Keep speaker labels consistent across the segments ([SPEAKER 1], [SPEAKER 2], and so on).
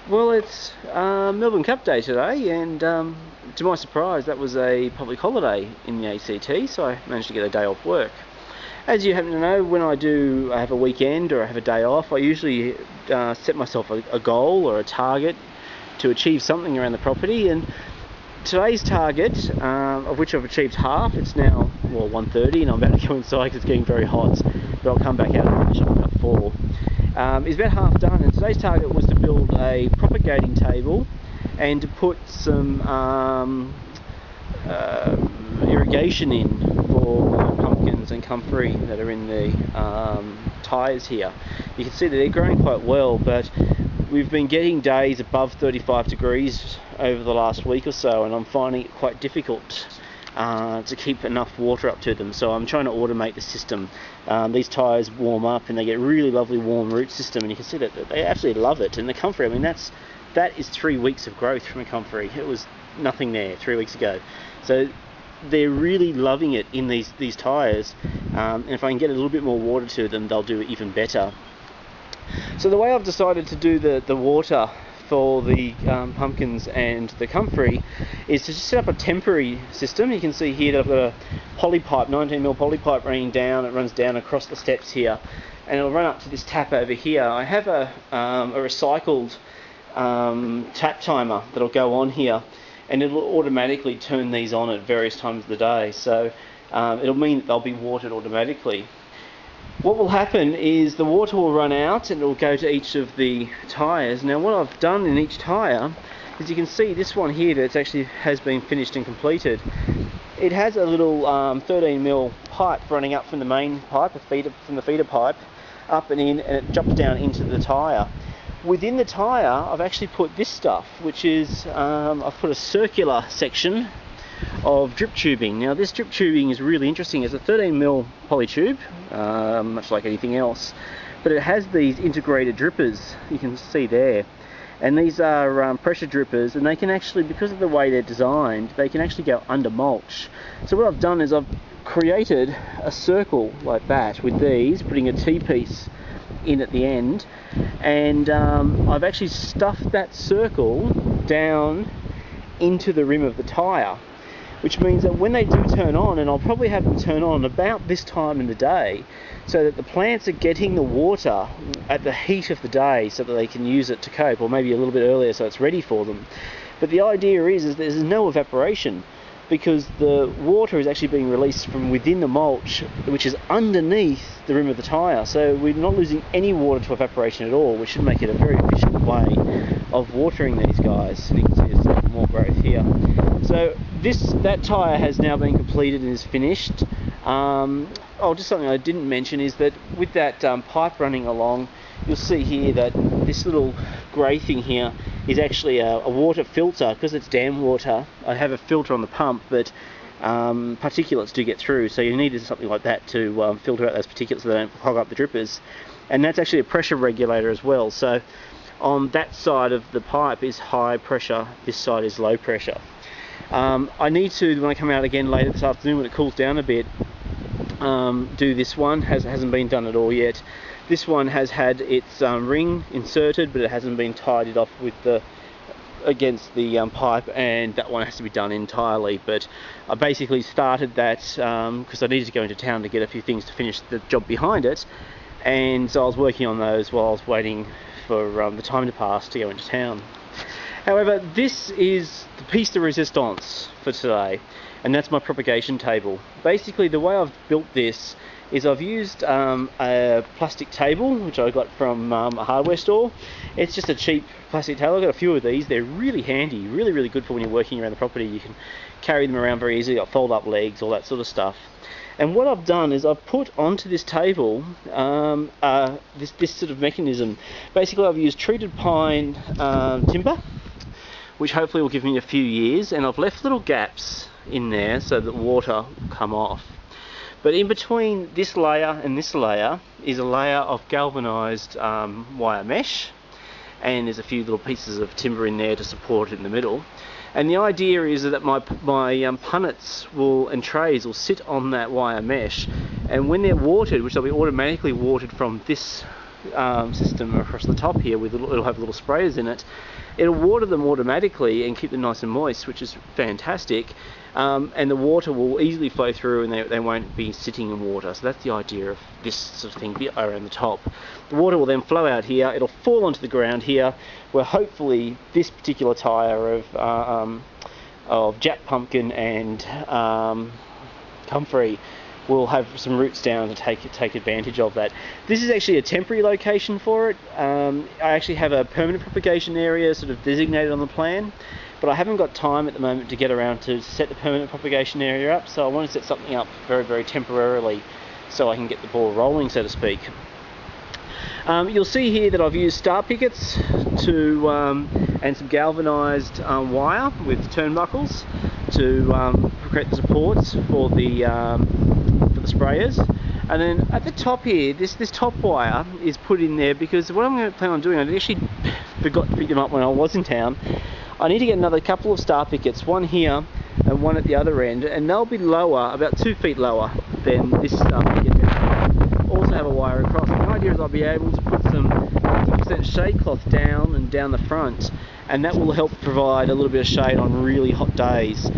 [SPEAKER 1] Well, it's Melbourne Cup Day today, and to my surprise, that was a public holiday in the ACT, so I managed to get a day off work. As you happen to know, when I have a weekend or I have a day off, I usually set myself a goal or a target to achieve something around the property, and today's target, of which I've achieved half, it's now 1:30 and I'm about to go inside because it's getting very hot, but I'll come back out and finish up at 4. Is about half done, and today's target was to build a propagating table and to put some irrigation in for pumpkins and comfrey that are in the tyres here. You can see that they're growing quite well, but we've been getting days above 35 degrees over the last week or so, and I'm finding it quite difficult to keep enough water up to them, so I'm trying to automate the system. These tyres warm up and they get really lovely warm root system, and you can see that they absolutely love it. And the comfrey, I mean, that is 3 weeks of growth from a comfrey. It was nothing there 3 weeks ago, so they're really loving it in these tyres, and if I can get a little bit more water to them, they'll do even better. So the way I've decided to do the water for the pumpkins and the comfrey is to just set up a temporary system. You can see here that I've got a poly pipe, 19mm poly pipe running down. It runs down across the steps here, and it'll run up to this tap over here. I have a recycled tap timer that'll go on here, and it'll automatically turn these on at various times of the day, so it'll mean that they'll be watered automatically. What will happen is the water will run out and it will go to each of the tyres. Now what I've done in each tyre is, you can see this one here that actually has been finished and completed. It has a little 13mm pipe running up from the main pipe, from the feeder pipe, up and in, and it drops down into the tyre. Within the tyre I've actually put this stuff, which is, I've put a circular section of drip tubing. Now this drip tubing is really interesting. It's a 13mm poly tube, much like anything else, but it has these integrated drippers, you can see there, and these are pressure drippers, and they can actually, because of the way they're designed, they can actually go under mulch. So what I've done is I've created a circle like that with these, putting a T-piece in at the end, and I've actually stuffed that circle down into the rim of the tyre, which means that when they do turn on, and I'll probably have them turn on about this time in the day, so that the plants are getting the water at the heat of the day so that they can use it to cope, or maybe a little bit earlier so it's ready for them. But the idea is there's no evaporation, because the water is actually being released from within the mulch, which is underneath the rim of the tyre, so we're not losing any water to evaporation at all, which should make it a very efficient way of watering these guys. And you can see there's some more growth here. So that tyre has now been completed and is finished. Just something I didn't mention is that with that pipe running along, you'll see here that this little grey thing here is actually a water filter. Because it's dam water, I have a filter on the pump, but particulates do get through, so you need something like that to filter out those particulates so they don't clog up the drippers. And that's actually a pressure regulator as well, so on that side of the pipe is high pressure, this side is low pressure. I need to, when I come out again later this afternoon when it cools down a bit, do this one. Hasn't been done at all yet. This one has had its ring inserted, but it hasn't been tidied off with against the pipe, and that one has to be done entirely. But I basically started that because I needed to go into town to get a few things to finish the job behind it, and so I was working on those while I was waiting for the time to pass to go into town. However, this is the piece de resistance for today, and that's my propagation table. Basically, the way I've built this is I've used a plastic table, which I got from a hardware store. It's just a cheap plastic table. I've got a few of these. They're really handy, really good for when you're working around the property. You can carry them around very easily, got fold up legs, all that sort of stuff. And what I've done is I've put onto this table this sort of mechanism. Basically, I've used treated pine timber, which hopefully will give me a few years, and I've left little gaps in there so that water will come off. But in between this layer and this layer is a layer of galvanised wire mesh, and there's a few little pieces of timber in there to support it in the middle. And the idea is that my punnets and trays will sit on that wire mesh, and when they're watered, which they'll be automatically watered from this system across the top here with it'll have little sprayers in it. It'll water them automatically and keep them nice and moist, which is fantastic. And the water will easily flow through, and they won't be sitting in water. So that's the idea of this sort of thing around the top. The water will then flow out here. It'll fall onto the ground here, where hopefully this particular tyre of Jack Pumpkin and Comfrey will have some roots down to take advantage of that. This is actually a temporary location for it. I actually have a permanent propagation area sort of designated on the plan, but I haven't got time at the moment to get around to set the permanent propagation area up, so I want to set something up very, very temporarily so I can get the ball rolling, so to speak. You'll see here that I've used star pickets and some galvanised wire with turnbuckles to create the supports for the sprayers. And then at the top here, this top wire is put in there because what I'm going to plan on doing, I actually forgot to pick them up when I was in town. I need to get another couple of star pickets, one here and one at the other end, and they'll be lower, about 2 feet lower than this star picket. Also have a wire across. The idea is I'll be able to put some 50% shade cloth down the front, and that will help provide a little bit of shade on really hot days.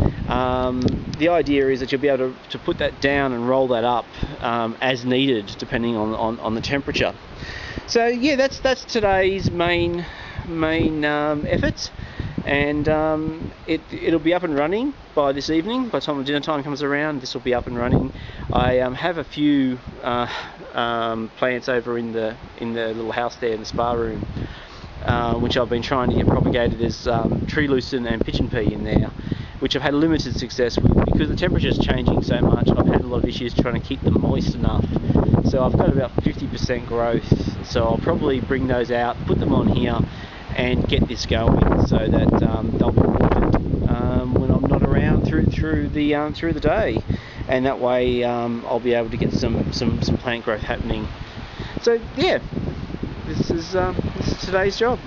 [SPEAKER 1] The idea is that you'll be able to put that down and roll that up as needed, depending on the temperature. So yeah, that's today's main effort, and it'll be up and running by this evening. By the time dinner time comes around, this will be up and running. I have a few plants over in the little house there in the spa room, which I've been trying to get propagated as tree lucerne and pigeon pea in there, which I've had limited success with because the temperature's changing so much. I've had a lot of issues trying to keep them moist enough. So I've got about 50% growth. So I'll probably bring those out, put them on here, and get this going so that they'll be watered when I'm not around through the day, and that way I'll be able to get some plant growth happening. So yeah, this is today's job.